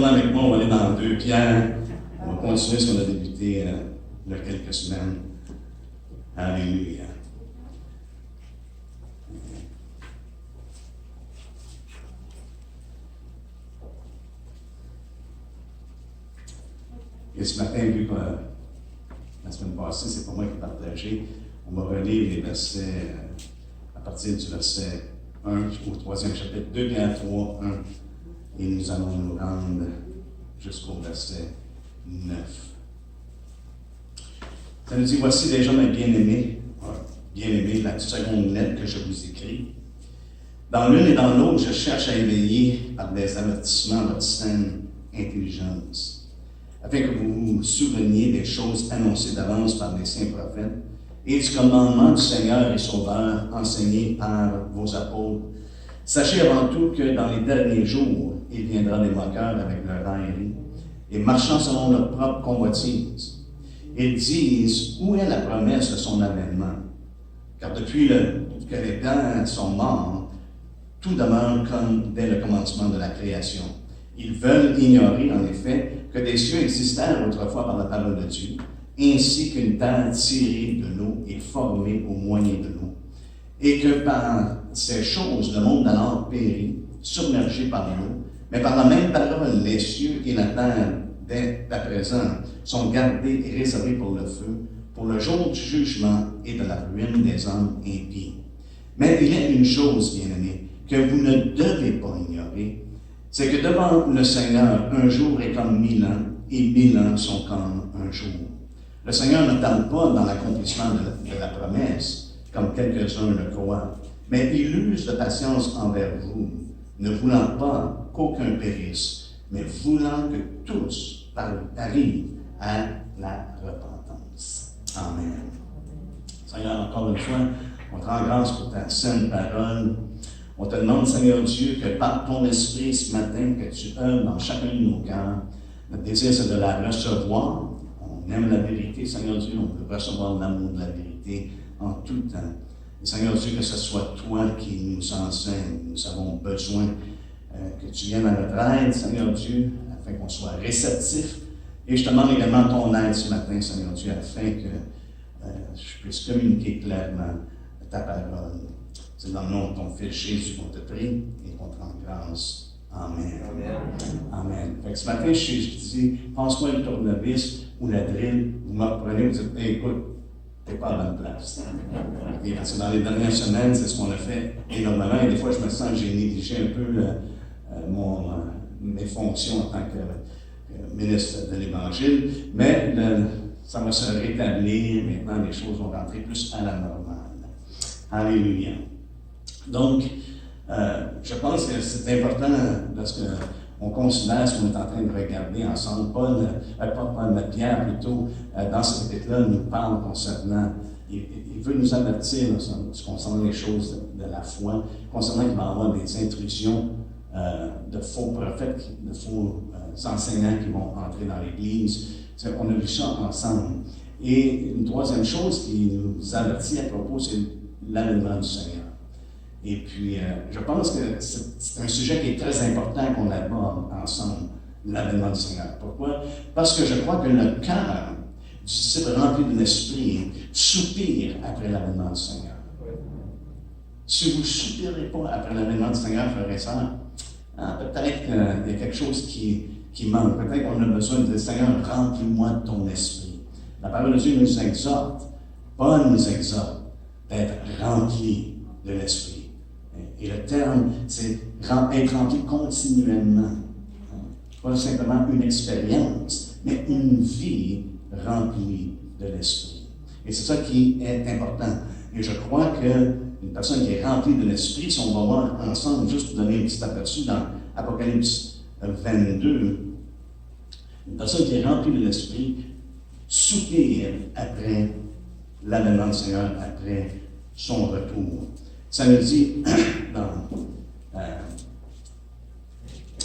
tourner avec moi, on va aller dans 2 Pierre. On va continuer ce qu'on a débuté il y a quelques semaines. Alléluia. Et ce matin, vu que la semaine passée, c'est pas moi qui ai partagé, on va relire les versets à partir du verset 1 au 3e chapitre, 2 Pierre 3, 1, et nous allons nous rendre jusqu'au verset 9. Ça nous dit, voici déjà mes bien-aimés, la seconde lettre que je vous écris. Dans l'une et dans l'autre, je cherche à éveiller par des avertissements votre saine intelligence, afin que vous vous souveniez des choses annoncées d'avance par les saints prophètes et du commandement du Seigneur et Sauveur enseigné par vos apôtres. Sachez avant tout que dans les derniers jours, il viendra des moqueurs avec leur raillerie et marchant selon leur propre convoitise. Ils disent, où est la promesse de son avènement? Car depuis que les pères sont morts, tout demeure comme dès le commencement de la création. Ils veulent ignorer, en effet, que des cieux existèrent autrefois par la parole de Dieu, ainsi qu'une terre tirée de l'eau et formée au moyen de l'eau, et que par ces choses, le monde alors périt, submergé par l'eau, mais par la même parole, les cieux et la terre, dès à présent, sont gardés et réservés pour le feu, pour le jour du jugement et de la ruine des hommes impies. Mais il y a une chose, bien-aimés, que vous ne devez pas ignorer, c'est que devant le Seigneur, un jour est comme 1000 ans, et 1000 ans sont comme un jour. Le Seigneur ne tarde pas dans l'accomplissement de la promesse, comme quelques-uns le croient, mais il use de patience envers vous, ne voulant pas qu'aucun périsse, mais voulant que tous arrivent à la repentance. Amen. Seigneur, encore une fois, on te rend grâce pour ta sainte parole. On te demande, Seigneur Dieu, que par ton esprit ce matin, que tu œuvres dans chacun de nos cœurs. Notre désir, c'est de la recevoir. On aime la vérité, Seigneur Dieu. On veut recevoir l'amour de la vérité en tout temps. Et Seigneur Dieu, que ce soit toi qui nous enseigne. Nous avons besoin que tu viennes à notre aide, Seigneur Dieu, afin qu'on soit réceptif. Et je te demande également ton aide ce matin, Seigneur Dieu, afin que je puisse communiquer clairement ta parole. C'est dans le nom de ton Fils Jésus qu'on te prie et qu'on te rend grâce. Amen. Amen. Amen. Fait que ce matin, je dis, pense-moi le tournevis ou la drille, vous m'apprenez, vous dites, hey, écoute, t'es pas à la bonne place. Et parce que dans les dernières semaines, c'est ce qu'on a fait énormément. Et des fois, je me sens que j'ai négligé un peu mes fonctions en tant que ministre de l'Évangile. Mais ça va se rétablir. Maintenant, les choses vont rentrer plus à la normale. Alléluia. Donc, je pense que c'est important lorsqu'on considère ce qu'on est en train de regarder ensemble. Pierre, plutôt, dans ce chapitre-là, nous parle concernant, il veut nous avertir concernant les choses de la foi, concernant qu'il va y avoir des intrusions de faux prophètes, de faux enseignants qui vont entrer dans l'Église. On a vu ça ensemble. Et une troisième chose qui nous avertit à propos, c'est l'avènement du Seigneur. Et puis, je pense que c'est un sujet qui est très important qu'on aborde ensemble, l'avènement du Seigneur. Pourquoi? Parce que je crois que le cœur du disciple rempli de l'Esprit soupire après l'avènement du Seigneur. Si vous ne soupirez pas après l'avènement du Seigneur, frères et sœurs, peut-être qu'il y a quelque chose qui manque. Peut-être qu'on a besoin de dire, Seigneur, remplis-moi de ton esprit. La parole de Dieu nous exhorte, Paul nous exhorte d'être remplis de l'esprit. Et le terme, c'est être rempli continuellement. Pas simplement une expérience, mais une vie remplie de l'esprit. Et c'est ça qui est important. Et je crois qu'une personne qui est remplie de l'esprit, si on va voir ensemble, juste pour donner un petit aperçu dans Apocalypse 22, une personne qui est remplie de l'esprit soupire après l'avènement du Seigneur, après son retour. Ça nous dit dans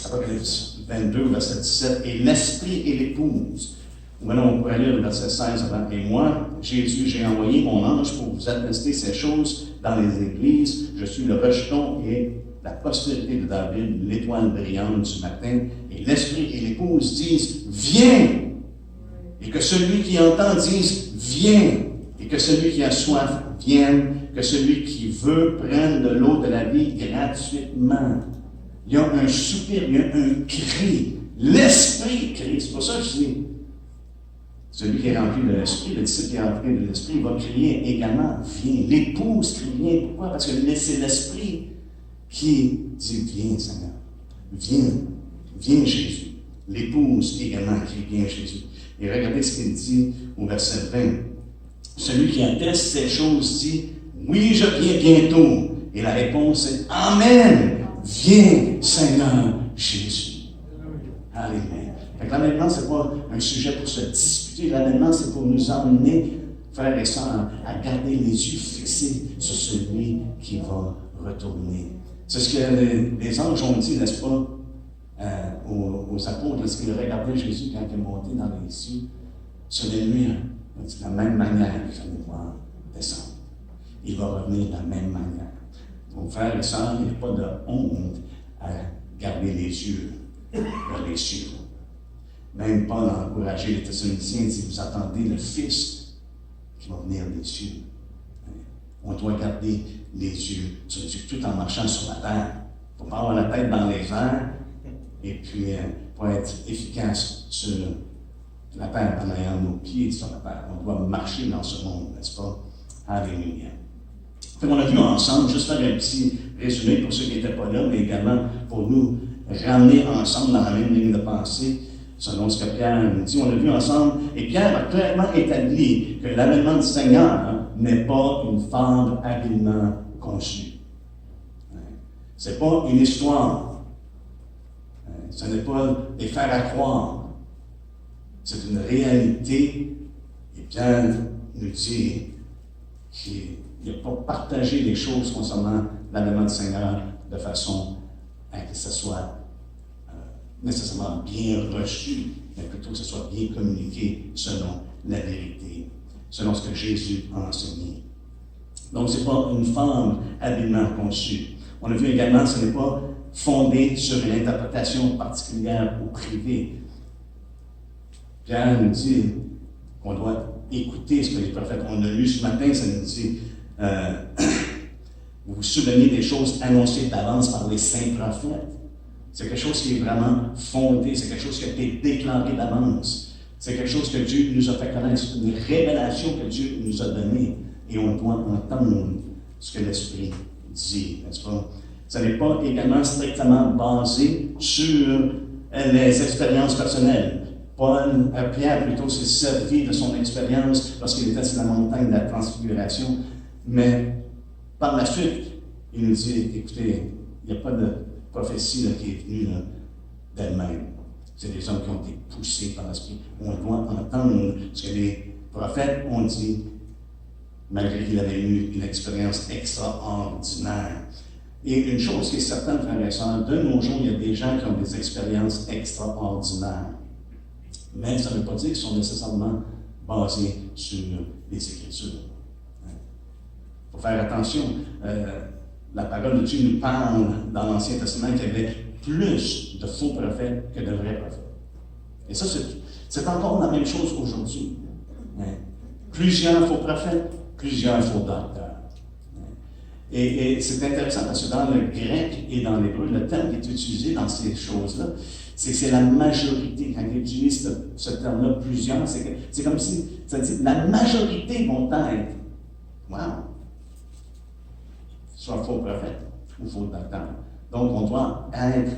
Apocalypse 22, verset 17, « Et l'esprit et l'épouse ». Maintenant, on pourrait lire le verset 16 avant. « Et moi, Jésus, j'ai envoyé mon ange pour vous attester ces choses dans les églises. Je suis le rejeton et la postérité de David, l'étoile brillante du matin, et l'esprit et l'épouse disent, viens! Et que celui qui entend dise, viens! Et que celui qui a soif vienne, que celui qui veut prenne de l'eau de la vie gratuitement. Il y a un soupir, il y a un cri. L'esprit crie. C'est pour ça que je dis, celui qui est rempli de l'esprit, le disciple qui est rempli de l'esprit, va crier également, viens. L'épouse crie, viens. Pourquoi? Parce que c'est l'esprit qui dit, viens Seigneur, viens, viens Jésus. L'épouse également crie, viens Jésus. Et regardez ce qu'il dit au verset 20. Celui qui atteste ces choses dit, oui, je viens bientôt. Et la réponse est, Amen, viens Seigneur Jésus. Alléluia. Fait que l'avènement, ce n'est pas un sujet pour se disputer. L'avènement, c'est pour nous emmener, frères et sœurs, à garder les yeux fixés sur celui qui va retourner. C'est ce que les anges ont dit, n'est-ce pas, aux apôtres, lorsqu'ils regardaient Jésus quand il est monté dans les cieux, sur les nuits, de la même manière qu'ils allaient voir descendre. Il va revenir de la même manière. Donc, frères et sœurs, il n'y a pas de honte à garder les yeux vers les cieux. Même Paul a encouragé les Thessaloniciens, si vous attendez le Fils qui va venir des cieux. On doit garder les yeux sur les cieux, tout en marchant sur la terre. Il ne faut pas avoir la tête dans les airs, et puis pour être efficace sur la terre, en ayant nos pieds sur la terre. On doit marcher dans ce monde, n'est-ce pas? Alléluia. On a vu ensemble, juste faire un petit résumé pour ceux qui n'étaient pas là, mais également pour nous ramener ensemble dans la même ligne de pensée, selon ce que Pierre nous dit. On a vu ensemble, et Pierre a clairement établi que l'avènement du Seigneur n'est pas une fable habilement conçue. Ce n'est pas une histoire. Ce n'est pas des faire à croire. C'est une réalité. Et Pierre nous dit qu'il n'a pas partagé les choses concernant l'avènement du Seigneur de façon à que ce soit nécessairement bien reçu, mais plutôt que ce soit bien communiqué selon la vérité, selon ce que Jésus a enseigné. Donc, ce n'est pas une fable habilement conçue. On a vu également que ce n'est pas fondé sur une interprétation particulière ou privée. Pierre nous dit qu'on doit écouter ce que les prophètes ont lu ce matin. Ça nous dit, vous vous souvenez des choses annoncées d'avance par les saints prophètes. C'est quelque chose qui est vraiment fondé, c'est quelque chose qui a été déclaré d'avance. C'est quelque chose que Dieu nous a fait connaître, c'est une révélation que Dieu nous a donnée. Et on doit entendre ce que l'Esprit dit, n'est-ce pas? Ça n'est pas également strictement basé sur les expériences personnelles. Pierre plutôt s'est servi de son expérience lorsqu'il était sur la montagne de la transfiguration, mais par la suite, il nous dit, écoutez, il n'y a pas de prophétie là, qui est venue d'elle-même. C'est des hommes qui ont été poussés par l'Esprit. On doit entendre ce que les prophètes ont dit, malgré qu'il avait eu une expérience extraordinaire. Et une chose qui est certaine, frères et sœurs, de nos jours, il y a des gens qui ont des expériences extraordinaires. Mais ça ne veut pas dire qu'ils sont nécessairement basés sur les Écritures. Il faut faire attention. La parole de Dieu nous parle dans l'Ancien Testament qu'il y avait plus de faux prophètes que de vrais prophètes. Et ça, c'est encore la même chose aujourd'hui. Plusieurs faux prophètes, plusieurs faux docteurs. Et c'est intéressant parce que dans le grec et dans l'hébreu, le terme qui est utilisé dans ces choses-là, c'est la majorité. Quand il utilise ce terme-là, plusieurs, c'est comme si ça dit la majorité vont être. Wow! Soit faux prophète ou faux docteur. Donc, on doit être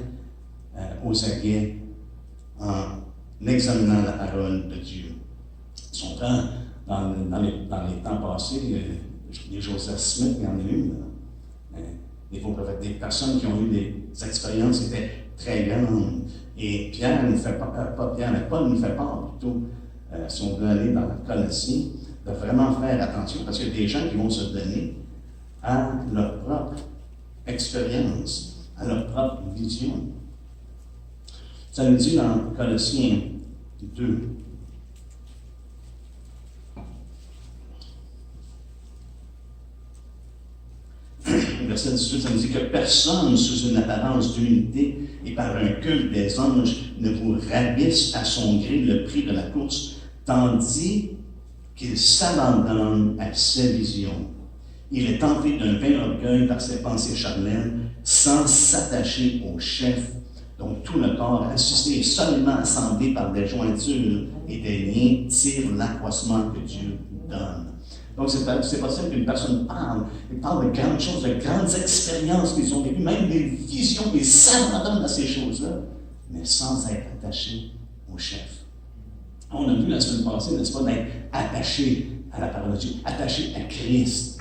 aux aguets en examinant la parole de Dieu. Son temps, dans les temps passés, les Joseph Smith, il y en a eu, des faux prophètes, des personnes qui ont eu des expériences qui étaient très grandes. Et Pierre nous fait Paul nous fait part plutôt, si on veut aller dans le Colossien, de vraiment faire attention, parce qu'il y a des gens qui vont se donner à leur propre expérience, à leur propre vision. Ça nous dit dans Colossiens 2, verset 18, ça nous dit que personne, sous une apparence d'humilité et par un culte des anges, ne vous ravisse à son gré le prix de la course, tandis qu'il s'abandonne à ses visions. Il est tenté d'un vain orgueil par ses pensées charnelles, sans s'attacher au chef, dont tout le corps, assisté et solidement assemblé par des jointures et des liens, tire l'accroissement que Dieu donne. Donc, c'est possible qu'une personne parle de grandes choses, de grandes expériences qu'ils ont vécues, même des visions, ils s'abandonnent à ces choses-là, mais sans être attachés au chef. On a vu la semaine passée, n'est-ce pas, d'être attaché à la parole de Dieu, attaché à Christ.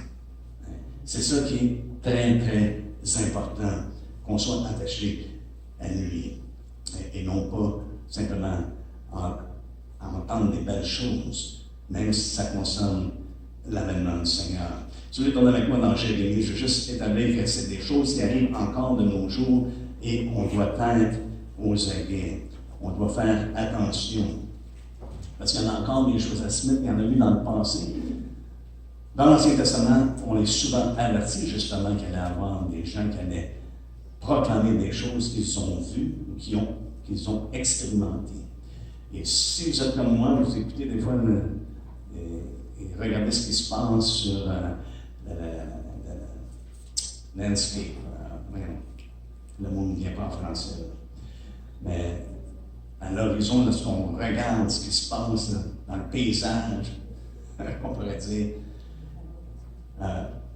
C'est ça qui est très, très important, qu'on soit attaché à lui, et non pas simplement à entendre des belles choses, même si ça concerne l'avènement du Seigneur. Si vous voulez tourner avec moi dans Jérémie, je veux juste établir que c'est des choses qui arrivent encore de nos jours et on doit être aux aguets. On doit faire attention. Parce qu'il y en a encore des choses à se mettre, il y en a eu dans le passé. Dans l'Ancien Testament, on est souvent averti justement qu'il allait y avoir des gens qui allaient proclamer des choses qu'ils ont vues ou qu'ils ont expérimentées. Et si vous êtes comme moi, vous écoutez des fois et regardez ce qui se passe sur landscape. Le mot ne vient pas en français. Mais à l'horizon, lorsqu'on regarde ce qui se passe dans le paysage, on pourrait dire,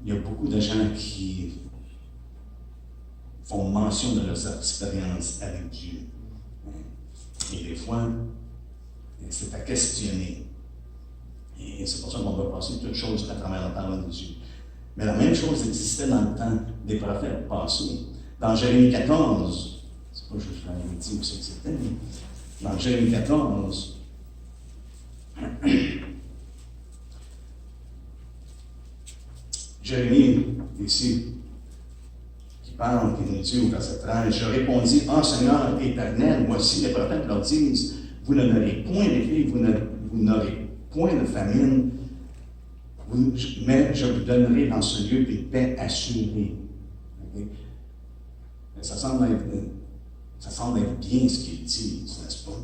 il y a beaucoup de gens qui font mention de leurs expériences avec Dieu. Et des fois, c'est à questionner. Et c'est pour ça qu'on va passer toutes choses à travers la parole de Dieu. Mais la même chose existait dans le temps des prophètes passés. Dans Jérémie 14, c'est pas juste la dire où c'est que c'était, mais dans Jérémie 14, Jérémie, ici, qui parle, qui nous dit au verset 13, je répondis, « Ah, Seigneur éternel, voici les prophètes leur disent, vous n'aurez point d'épée, vous n'aurez point de famine, mais je vous donnerai dans ce lieu une paix assurée. » Okay? Ça semble être bien ce qu'ils disent, n'est-ce pas?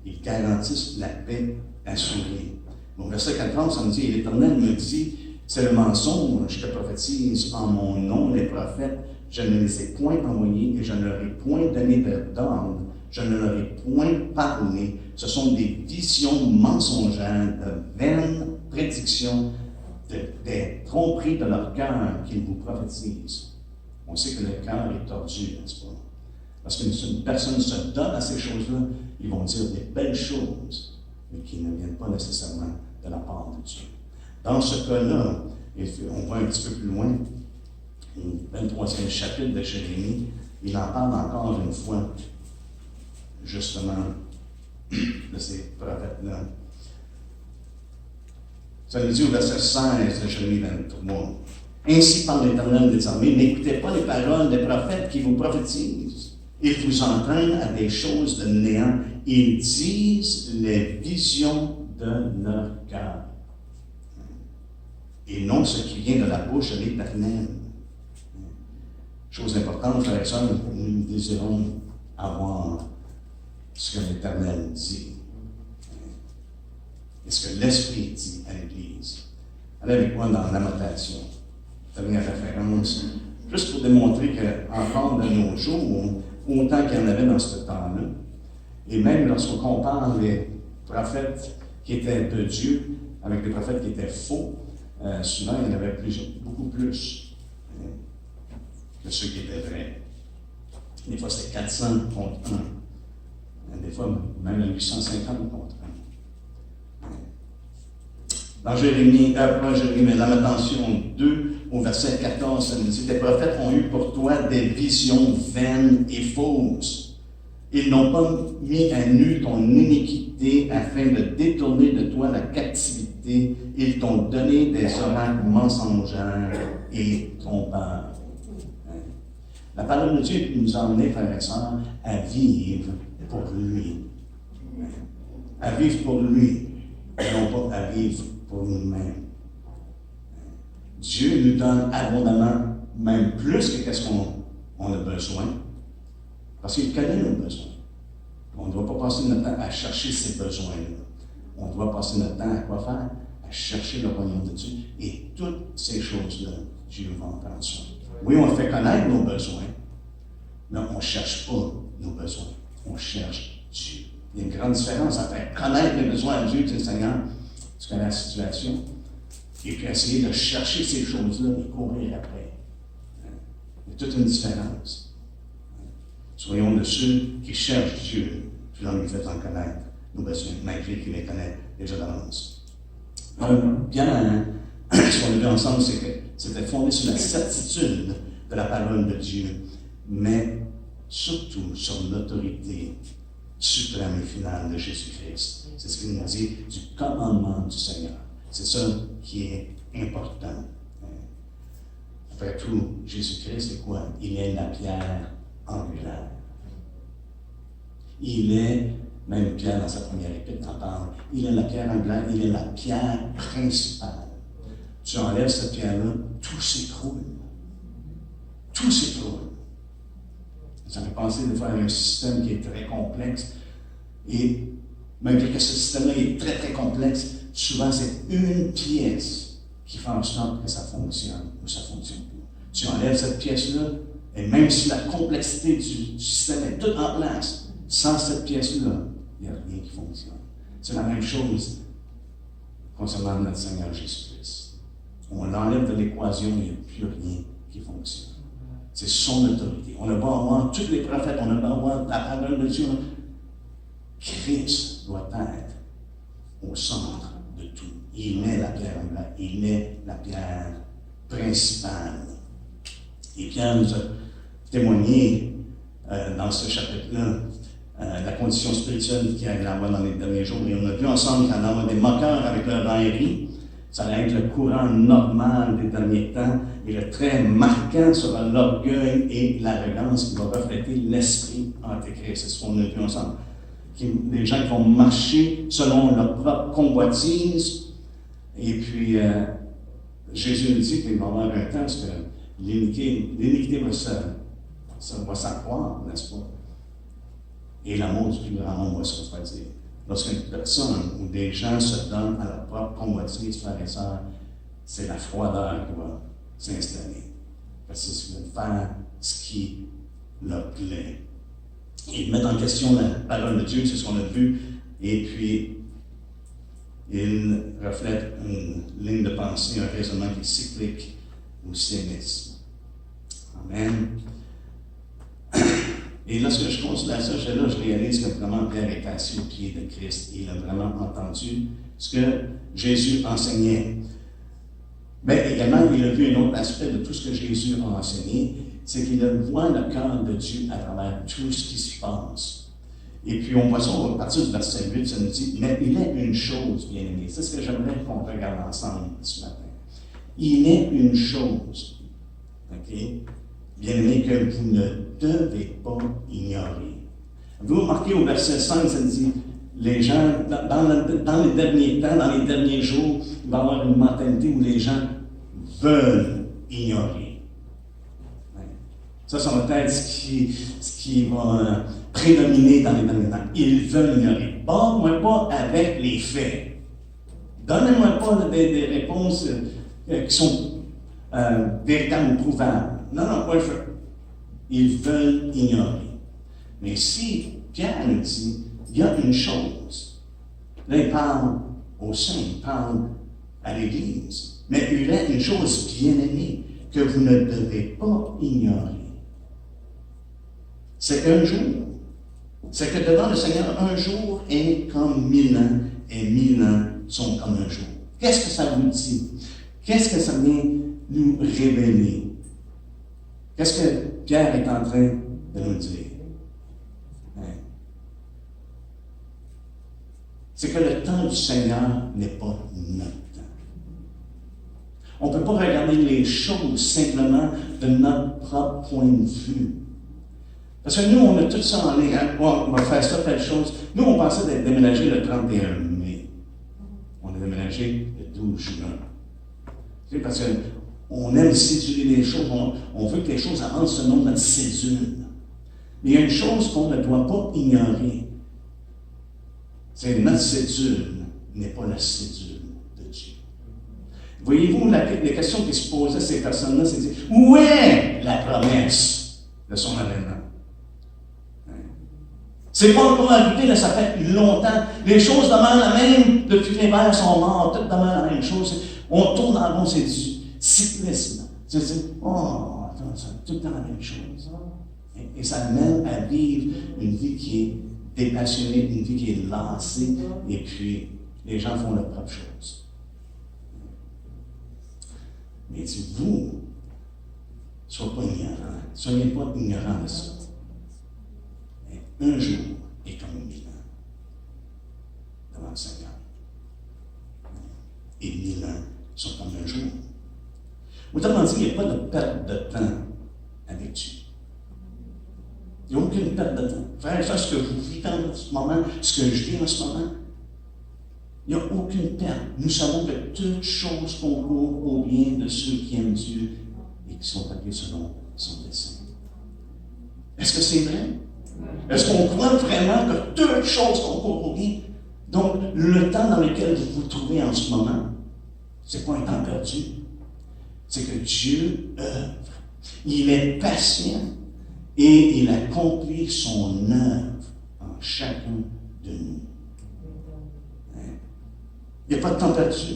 Ils garantissent la paix assurée. Au verset 14, ça nous dit, « Et l'Éternel me dit, c'est le mensonge que prophétise en mon nom les prophètes. Je ne les ai point envoyés et je ne leur ai point donné d'ordre. Je ne leur ai point parlé. Ce sont des visions mensongères, de vaines prédictions, des tromperies de leur cœur qu'ils vous prophétisent. » On sait que le cœur est tordu, n'est-ce pas? Parce qu'une personne se donne à ces choses-là, ils vont dire des belles choses, mais qui ne viennent pas nécessairement de la part de Dieu. Dans ce cas-là, on va un petit peu plus loin, au 23e chapitre de Jérémie, il en parle encore une fois, justement, de ces prophètes-là. Ça nous dit au verset 16 de Jérémie 23. « Ainsi parle l'Éternel des armées, n'écoutez pas les paroles des prophètes qui vous prophétisent. Ils vous entraînent à des choses de néant. Ils disent les visions de leur cœur. Et non ce qui vient de la bouche de l'Éternel. » Chose importante, frères et sœurs, nous désirons avoir ce que l'Éternel dit. Et ce que l'Esprit dit à l'Église. Allez avec moi dans l'annotation. Dernière référence. Juste pour démontrer qu'encore de nos jours, autant qu'il y en avait dans ce temps-là, et même lorsqu'on compare les prophètes qui étaient de Dieu avec les prophètes qui étaient faux, souvent il y en avait beaucoup plus que ceux qui étaient vrais. Des fois c'était 400 contre 1. Des fois même 850 contre 1. Dans Jérémie, Lamentation 2, au verset 14, ça nous dit, « Tes prophètes ont eu pour toi des visions vaines et fausses. Ils n'ont pas mis à nu ton iniquité afin de détourner de toi la captivité. Ils t'ont donné des oracles mensongers et trompeurs. » La parole de Dieu nous a emmenés, frères et sœurs, à vivre pour lui. À vivre pour lui, et non pas à vivre pour nous-mêmes. Dieu nous donne abondamment même plus que qu'est-ce qu'on a besoin, parce qu'il connaît nos besoins. On ne doit pas passer notre temps à chercher ces besoins-là. On doit passer notre temps à quoi faire? À chercher le royaume de Dieu. Et toutes ces choses-là, Dieu va en prendre soin. Oui, on fait connaître nos besoins, mais on ne cherche pas nos besoins. On cherche Dieu. Il y a une grande différence entre connaître les besoins de Dieu, tu sais, Seigneur, tu connais la situation, et puis essayer de chercher ces choses-là et courir après. Il y a toute une différence. Soyons de ceux qui cherchent Dieu, puis on lui fait en connaître nos besoins, malgré qu'il les connaît déjà d'avance. Bien, ce qu'on a vu ensemble, c'est que c'était fondé sur la certitude de la parole de Dieu, mais surtout sur l'autorité suprême et finale de Jésus-Christ. C'est ce qu'il nous dit du commandement du Seigneur. C'est ça qui est important. Après tout, Jésus-Christ, c'est quoi? Il est la pierre angulaire. Il est, même Pierre dans sa première épître en parle, il est la pierre angulaire, il est la pierre principale. Tu enlèves cette pierre-là, tout s'écroule. Tout s'écroule. Ça me fait penser de faire un système qui est très complexe. Et malgré que ce système-là est très, très complexe, souvent c'est une pièce qui fait en sorte que ça fonctionne ou ça ne fonctionne pas. Tu enlèves cette pièce-là, et même si la complexité du système est toute en place, sans cette pièce-là, il n'y a rien qui fonctionne. C'est la même chose concernant notre Seigneur Jésus-Christ. On l'enlève de l'équation, il n'y a plus rien qui fonctionne. C'est son autorité. On a beau avoir tous les prophètes, on a beau avoir la parole de Dieu. Christ doit être au centre de tout. Il est la pierre angulaire, il est la pierre principale. Et Pierre nous a témoigné dans ce chapitre-là la condition spirituelle qui allait avoir dans les derniers jours. Et on a vu ensemble qu'il y en avait des moqueurs avec leur raillerie. Ça allait être le courant normal des derniers temps, et le trait marquant sera l'orgueil et l'arrogance qui va refléter l'esprit antéchrist. C'est ce qu'on a vu ensemble. Des gens qui vont marcher selon leur propre convoitise. Et puis, Jésus nous dit qu'il va y avoir un temps parce que l'iniquité va s'accroître, n'est-ce pas? Et l'amour du plus grand nombre va se refroidir. Lorsqu'une personne ou des gens se donnent à leur propre convoitise, frères et sœurs, c'est la froideur qui va s'installer. Parce qu'ils veulent faire ce qui leur plaît. Ils mettent en question la parole de Dieu, c'est ce qu'on a vu, et puis ils reflètent une ligne de pensée, un raisonnement qui est cyclique ou sionisme. Amen. Et lorsque je considère ça, je réalise que vraiment Pierre est assis au pied de Christ et il a vraiment entendu ce que Jésus enseignait. Mais également, il a vu un autre aspect de tout ce que Jésus a enseigné, c'est qu'il voit le cœur de Dieu à travers tout ce qui se passe. Et puis on voit ça à partir du verset 8, ça nous dit, mais il est une chose, bien-aimé. C'est ce que j'aimerais qu'on regarde ensemble ce matin. Il est une chose, ok, bien-aimé, que vous ne devez pas ignorer. Vous remarquez au verset 5, ça dit, les gens, dans les derniers temps, dans les derniers jours, il va y avoir une mentalité où les gens veulent ignorer. Ça va être ce qui va prédominer dans les derniers temps. Ils veulent ignorer. Bon, moi pas avec les faits. Donnez-moi pas des réponses qui sont véritables ou prouvables. Non, pas je veux. Ils veulent ignorer. Mais si Pierre nous dit, il y a une chose. Là, il parle au saints, il parle à l'Église. Mais il y a une chose bien-aimée que vous ne devez pas ignorer. C'est qu'un jour, c'est que devant le Seigneur, un jour est comme 1000 ans, et 1000 ans sont comme un jour. Qu'est-ce que ça vous dit? Qu'est-ce que ça vient nous révéler? Qu'est-ce que Pierre est en train de nous dire? C'est que le temps du Seigneur n'est pas notre temps. On ne peut pas regarder les choses simplement de notre propre point de vue. Parce que nous, on a tout ça en ligne. Hein? On va faire ça, telle chose. Nous, on pensait d'être déménagé le 31 mai. On a déménagé le 12 juin. C'est parce qu'on On aime séduire les choses, on veut que les choses avancent selon notre cédule. Mais il y a une chose qu'on ne doit pas ignorer. C'est que notre cédule n'est pas la cédule de Dieu. Voyez-vous, la question qui se posait à ces personnes-là, c'est de dire, où est la promesse de son avènement? C'est pas encore arrivé, là, ça fait longtemps. Les choses demeurent la même depuis que les pères sont morts, tout demeure la même chose. On tourne en rond, c'est du cyclisme. Tu dis, oh, attends, c'est tout le temps la même chose. Et ça mène à vivre une vie qui est dépassionnée, une vie qui est lassée, et puis les gens font leur propre chose. Mais vous, soyez pas ignorants de ça. Un jour est comme 1000 ans devant le Seigneur. Et 1000 ans sont comme un jour. Autrement dit, il n'y a pas de perte de temps avec Dieu. Il n'y a aucune perte de temps. Frère, ça, ce que vous vivez en ce moment, ce que je vis en ce moment, il n'y a aucune perte. Nous savons que toutes choses concourent au bien de ceux qui aiment Dieu et qui sont appelés selon son dessein. Est-ce que c'est vrai? Est-ce qu'on croit vraiment que toutes choses concourent au bien? Donc, le temps dans lequel vous vous trouvez en ce moment, ce n'est pas un temps perdu. C'est que Dieu œuvre. Il est patient et il accomplit son œuvre en chacun de nous. Il n'y a pas de temps perdu.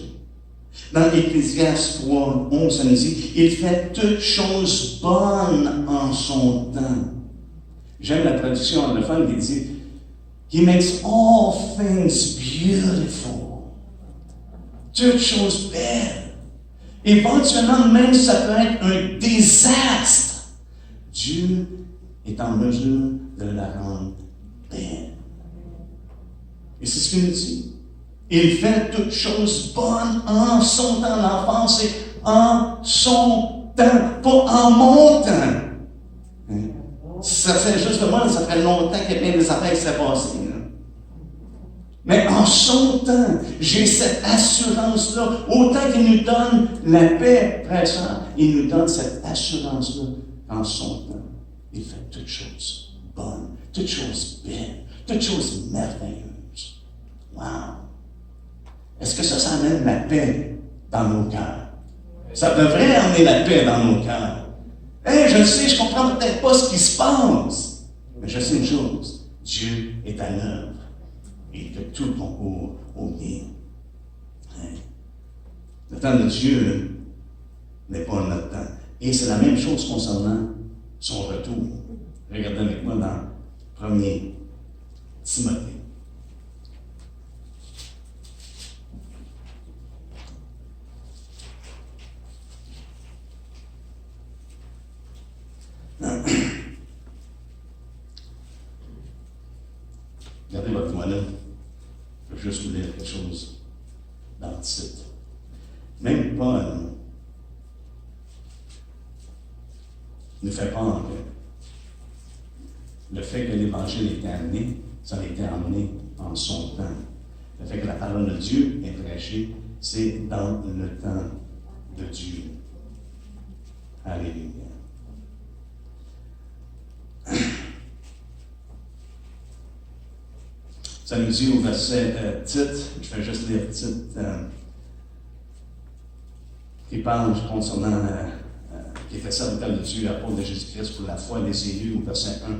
Dans Ecclésiaste 3, 11, ça nous dit, il fait toutes choses bonnes en son temps. J'aime la traduction anglophone qui dit, he makes all things beautiful. Toutes choses belles. Éventuellement, même ça peut être un désastre. Dieu est en mesure de la rendre belle. Et c'est ce qu'il nous dit. Il fait toutes choses bonnes en son temps. L'enfance, c'est en son temps, pas en mon temps. Hein? Ça fait justement, ça fait longtemps qu'il y a bien des affaires qui s'est passées. Mais en son temps, j'ai cette assurance-là. Autant qu'il nous donne la paix, frère, il nous donne cette assurance-là en son temps. Il fait toutes choses bonnes, toutes choses belles, toutes choses merveilleuses. Wow! Est-ce que ça amène la paix dans nos cœurs? Ça devrait amener la paix dans nos cœurs. Je le sais, je ne comprends peut-être pas ce qui se passe. Mais je sais une chose, Dieu est à l'œuvre. Et il fait tout concourt au bien. Le temps de Dieu n'est pas notre temps. Et c'est la même chose concernant son retour. Regardez avec moi dans 1 Timothée. Regardez votre moi là. Je veux juste vous lire quelque chose dans le titre. Même Paul nous fait peur que le fait que l'Évangile ait été amené, ça a été amené en son temps. Le fait que la parole de Dieu est prêchée, c'est dans le temps de Dieu. Alléluia. Ça nous dit au verset titre, je vais juste lire le titre, qui parle concernant, qui était serviteur de Dieu, l'apôtre de Jésus-Christ pour la foi des élus, au verset 1.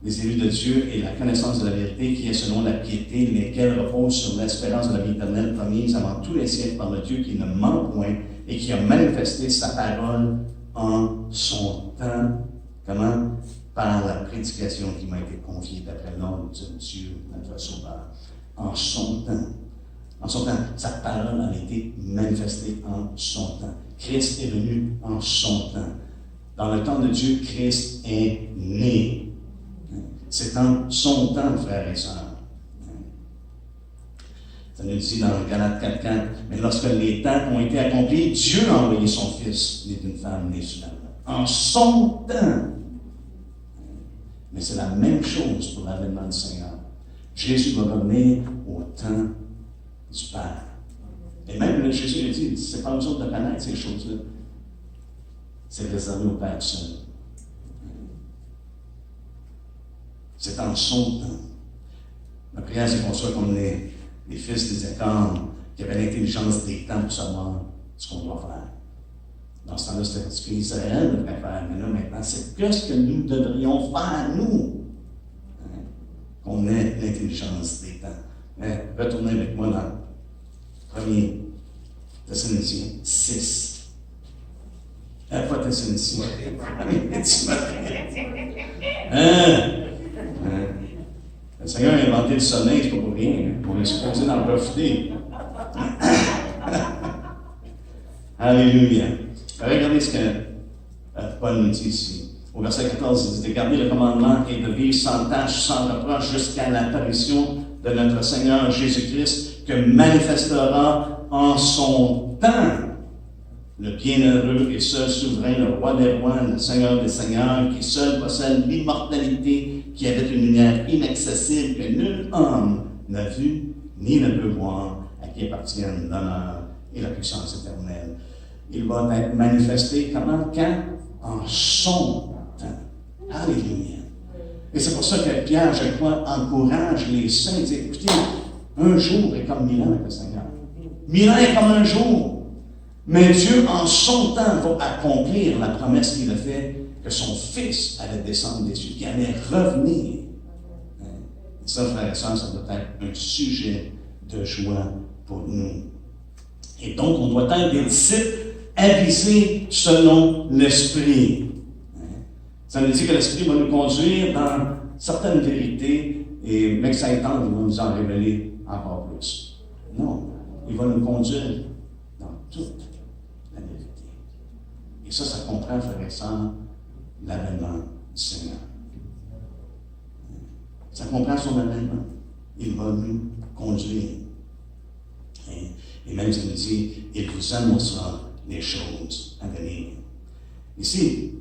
Les élus de Dieu et la connaissance de la vérité qui est selon la piété, lesquels reposent sur l'espérance de la vie éternelle promise avant tous les siècles par le Dieu qui ne ment point et qui a manifesté sa parole en son temps. Comment? Par la prédication qui m'a été confiée d'après l'ordre de Dieu, notre Sauveur, en son temps. En son temps, sa parole a été manifestée en son temps. Christ est venu en son temps. Dans le temps de Dieu, Christ est né. C'est en son temps, frères et sœurs. Ça nous dit dans Galates 4:4, mais lorsque les temps ont été accomplis, Dieu a envoyé son Fils, né d'une femme, née sous la loi. En son temps. Mais c'est la même chose pour l'avènement du Seigneur. Jésus va revenir au temps du Père. Et même Jésus a dit, c'est pas nous autres de connaître ces choses-là. c'est réservé au Père seul. C'est en son temps. Ma prière, c'est qu'on soit comme les fils des écarts, qui avaient l'intelligence des temps pour savoir ce qu'on doit faire. Dans ce temps-là, c'était ce qu'Israël devrait faire. Mais là, maintenant, c'est ce que nous devrions faire, nous. Hein? Qu'on ait l'intelligence des temps. Mais retournez avec moi dans 1er Thessaloniciens 6. Pas Thessaloniciens. Le Seigneur a inventé le sommeil, c'est pas pour rien. On est supposé d'en profiter. Alléluia. Regardez ce que Paul nous dit ici. Au verset 14, il dit de garder le commandement et de vivre sans tâche, sans reproche, jusqu'à l'apparition de notre Seigneur Jésus-Christ, que manifestera en son temps le bienheureux et seul souverain, le roi des rois, le Seigneur des seigneurs, qui seul possède l'immortalité, qui avait une lumière inaccessible que nul homme n'a vu ni ne peut voir, à qui appartiennent l'honneur et la puissance éternelle. Il va être manifesté comment? Quand? En son temps. Alléluia. Et c'est pour ça que Pierre, je crois, encourage les saints. Il dit, écoutez, un jour est comme 1000 ans avec le Seigneur. 1000 ans est comme un jour. Mais Dieu, en son temps, va accomplir la promesse qu'il a faite, que son Fils allait descendre des cieux, qu'il allait revenir. Et ça, frères et sœurs, ça doit être un sujet de joie pour nous. Et donc, on doit être des disciples avisés selon l'Esprit. Ça veut dire que l'Esprit va nous conduire dans certaines vérités, et mais que ça étend, il va nous en révéler encore plus. Non, il va nous conduire dans toute la vérité. Et ça comprend, frères et sœurs, l'avènement du Seigneur. Ça comprend son avènement. Il va nous conduire. Et même, il nous dit, il vous annoncera les choses à venir. Ici,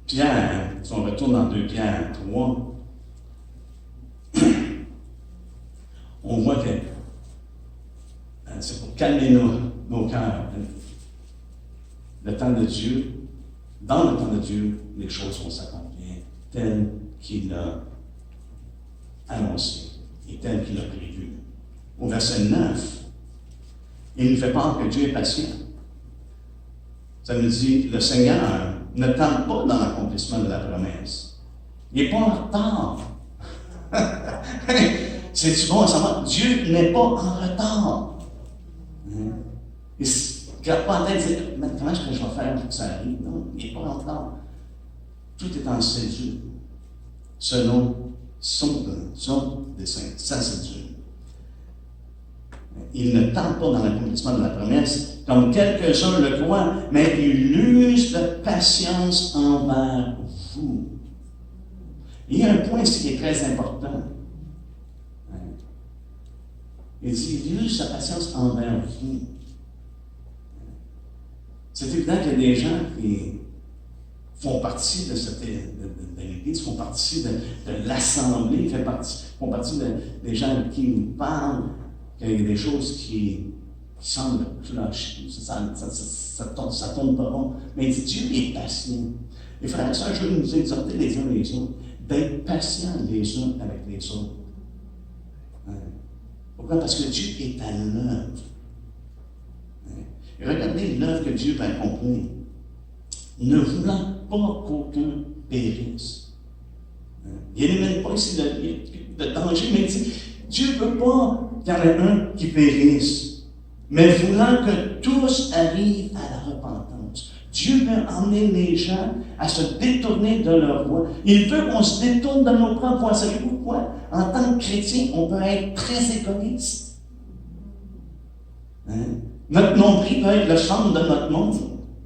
Pierre, si on retourne dans 2 Pierre 3, on voit que c'est pour calmer nos cœurs. Le temps de Dieu, dans le temps de Dieu, les choses vont s'accomplir telles qu'il a annoncé et telles qu'il a prévu. Au verset 9, il nous fait part que Dieu est patient. Ça nous dit, le Seigneur ne tarde pas dans l'accomplissement de la promesse. Il n'est pas en retard. C'est-tu bon à savoir? Dieu n'est pas en retard. Il ne se garde pas en tête et dit, mais comment est-ce que je vais faire pour que ça arrive? Non, il n'est pas en retard. Tout est en cédule, selon son dessein. Ça, c'est Dieu. Il ne tente pas dans l'accomplissement de la promesse, comme quelques-uns le croient, mais il use de patience envers vous. Il y a un point ici qui est très important. Il dit, il use sa patience envers vous. C'est évident qu'il y a des gens qui font partie de l'Église, font partie de l'Assemblée, font partie des gens qui nous parlent, qu'il y a des choses qui semblent clocher, ça tourne pas rond. Mais il dit, Dieu est patient. Les frères et sœurs, je veux nous exhorter les uns les autres, d'être patients les uns avec les autres. Pourquoi? Parce que Dieu est à l'œuvre. Et regardez l'œuvre que Dieu va accomplir. Ne voulant pas qu'aucun périsse. Il n'émène pas ici de danger, mais il dit, Dieu ne veut pas qu'il y en ait un qui périsse, mais voulant que tous arrivent à la repentance. Dieu veut emmener les gens à se détourner de leur voie. Il veut qu'on se détourne de nos propres voies. Savez-vous pourquoi? En tant que chrétien, on peut être très égoïste. Notre nombril peut être le centre de notre monde,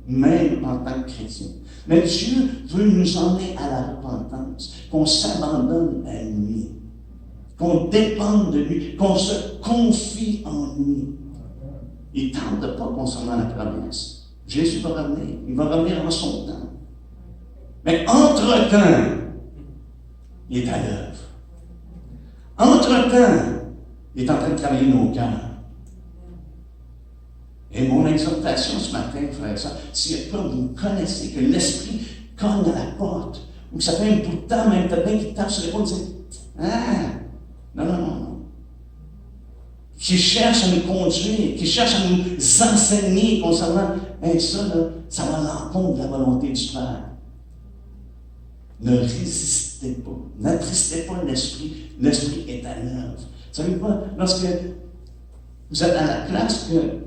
même en tant que chrétien. Mais Dieu veut nous emmener à la repentance, qu'on s'abandonne à lui, qu'on dépende de lui, qu'on se confie en lui. Il ne tarde pas concernant la promesse. Jésus va revenir. Il va revenir en son temps. Mais entre-temps, il est à l'œuvre. Entre-temps, il est en train de travailler nos cœurs. Et mon exhortation ce matin, frère et sœur, si après vous connaissez que l'Esprit cogne à la porte, ou que ça fait un bout de temps, même quelqu'un qui tape sur l'épaule et dit non. Qui cherche à nous conduire, qui cherche à nous enseigner concernant ça, là, ça va à l'encontre de la volonté du Père. Ne résistez pas, n'attristez pas l'Esprit est à l'œuvre. Vous savez pas, lorsque vous êtes à la place que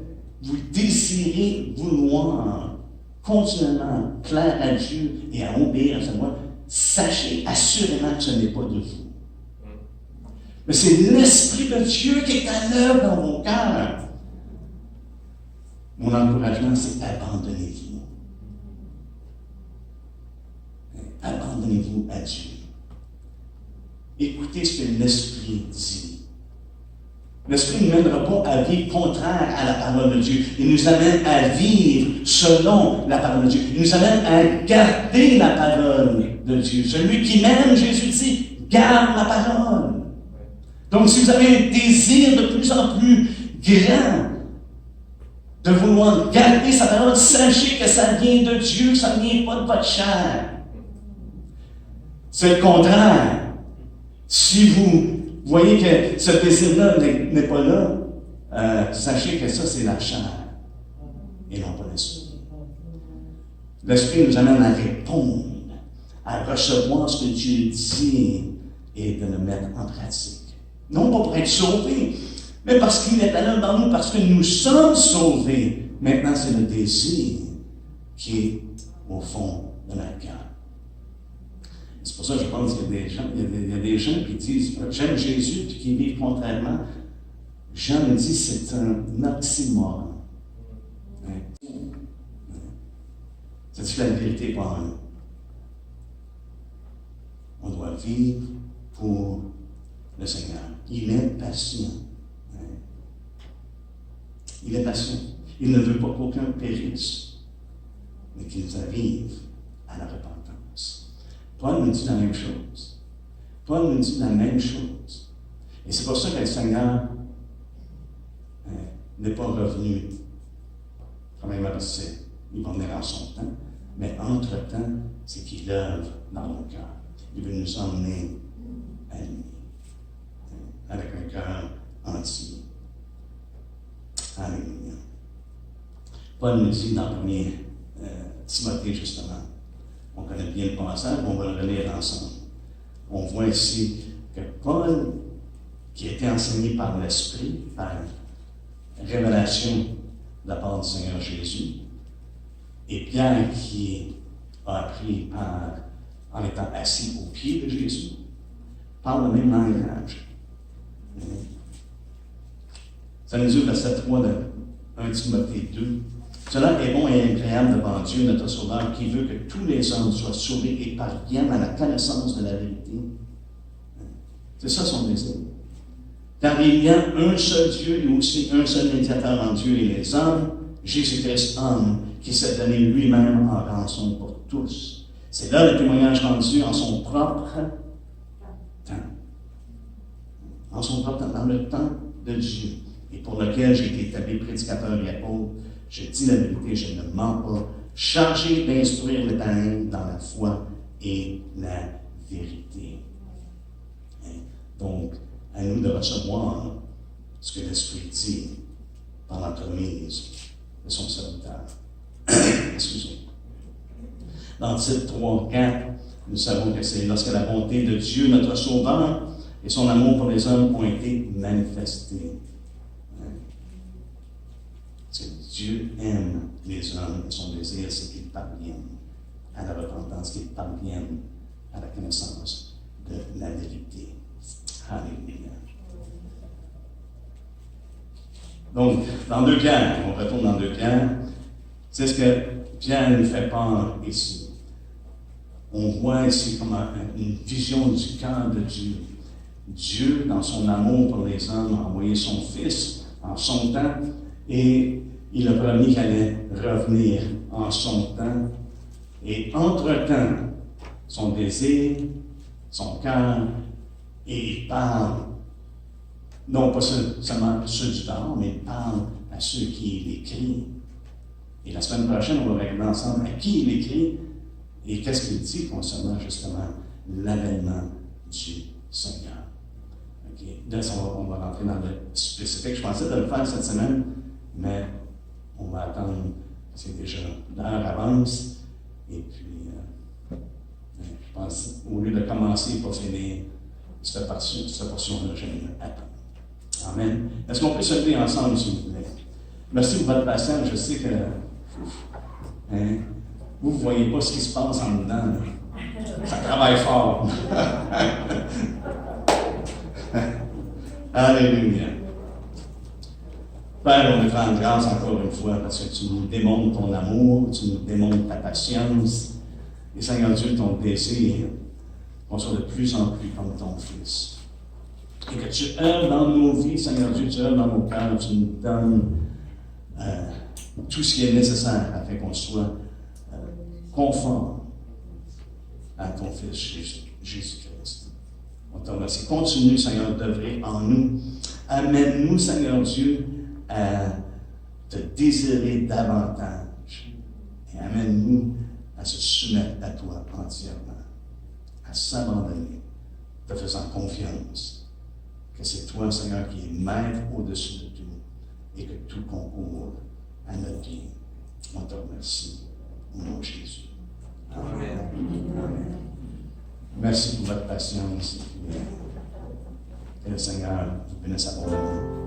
vous désirez vouloir continuellement plaire à Dieu et à obéir à sa voix, sachez assurément que ce n'est pas de vous. Mais c'est l'Esprit de Dieu qui est à l'œuvre dans vos cœurs. Mon encouragement, c'est abandonnez-vous. Abandonnez-vous à Dieu. Écoutez ce que l'Esprit dit. L'Esprit ne nous mènera pas à vivre contraire à la parole de Dieu. Il nous amène à vivre selon la parole de Dieu. Il nous amène à garder la parole de Dieu. Celui qui m'aime, Jésus dit, garde ma parole. Donc, si vous avez un désir de plus en plus grand de vouloir garder sa parole, sachez que ça vient de Dieu, ça ne vient pas de votre chair. C'est le contraire. Si vous voyez que ce désir-là n'est pas là, sachez que ça, c'est la chair et non pas l'esprit. L'esprit nous amène à répondre, à recevoir ce que Dieu dit et de le mettre en pratique. Non pas pour être sauvés, mais parce qu'il est à l'œuvre dans nous, parce que nous sommes sauvés. Maintenant, c'est le désir qui est au fond de notre cœur. C'est pour ça que je pense qu'il y a des gens qui disent « J'aime Jésus » puis qui vivent contrairement. Jean me dit c'est un oxymore. Ça dit que la vérité n'est pas en nous. On doit vivre pour le Seigneur. Il est patient. Il est patient. Il ne veut pas qu'aucun périsse, mais qu'ils arrivent à la repentance. Paul nous dit la même chose. Paul nous dit la même chose. Et c'est pour ça que le Seigneur n'est pas revenu. Quand même, il va venir en son temps. Mais entre-temps, c'est qu'il œuvre dans nos cœurs. Il veut nous emmener à lui. Avec un cœur entier. Alléluia. Paul nous dit dans 1er Timothée, justement, on connaît bien le passage, on va le relire ensemble. On voit ici que Paul, qui a été enseigné par l'Esprit, par révélation de la part du Seigneur Jésus, et Pierre qui a appris en étant assis aux pieds de Jésus, parle le même langage. Ça nous dit au verset 3 de 1 Timothée 2. Cela est bon et agréable devant Dieu, notre Sauveur, qui veut que tous les hommes soient sauvés et parviennent à la connaissance de la vérité. C'est ça son désir. Car il y a un seul Dieu et aussi un seul médiateur entre Dieu et les hommes, Jésus-Christ, homme, qui s'est donné lui-même en rançon pour tous. C'est là le témoignage rendu en son propre temps. En son propre temps, dans le temps de Dieu, et pour lequel j'ai été établi prédicateur et apôtre. Je dis la vérité, je ne mens pas, chargé d'instruire les païens dans la foi et la vérité. Donc, à nous de recevoir ce que l'Esprit dit par l'entremise de son serviteur. Excusez. Dans Tite 3, 4, nous savons que c'est lorsque la bonté de Dieu, notre Sauveur, et son amour pour les hommes ont été manifestés. Dieu aime les hommes et son désir, c'est qu'ils parviennent à la repentance, qu'ils parviennent à la connaissance de la vérité. Alléluia. Donc, dans 2 Pierre, on retourne dans 2 Pierre, c'est ce que Pierre nous fait part ici. On voit ici comme une vision du cœur de Dieu. Dieu, dans son amour pour les hommes, a envoyé son Fils en son temps et il a promis qu'il allait revenir en son temps. Et entre-temps, son désir, son cœur, et il parle, non pas seulement ceux du temps, mais il parle à ceux qui l'écrivent. Et la semaine prochaine, on va regarder ensemble à qui il écrit et qu'est-ce qu'il dit concernant justement l'avènement du Seigneur. Okay. Là, on va rentrer dans le spécifique. Je pensais de le faire cette semaine, mais on va attendre, c'est déjà l'heure avance. Et puis, je pense, au lieu de commencer et pas finir cette portion-là, j'aime attendre. Amen. Est-ce qu'on peut se lever ensemble, s'il vous plaît? Merci pour votre patience. Je sais que vous ne voyez pas ce qui se passe en dedans. Là. Ça travaille fort. Alléluia. Père, on te rend grâce encore une fois parce que tu nous démontres ton amour, tu nous démontres ta patience. Et Seigneur Dieu, ton désir qu'on soit de plus en plus comme ton Fils. Et que tu œuvres dans nos vies, Seigneur Dieu, tu œuvres dans nos cœurs, tu nous donnes tout ce qui est nécessaire afin qu'on soit conforme à ton Fils Jésus-Christ. On te remercie. Continue, Seigneur, d'œuvrer en nous. Amène-nous, Seigneur Dieu, à te désirer davantage. Et amène-nous à se soumettre à toi entièrement, à s'abandonner, te faisant confiance que c'est toi, Seigneur, qui es maître au-dessus de tout et que tout concourt à notre bien. On te remercie. Au nom de Jésus. Amen. Amen. Merci pour votre patience. Que le Seigneur vous bénisse abondamment.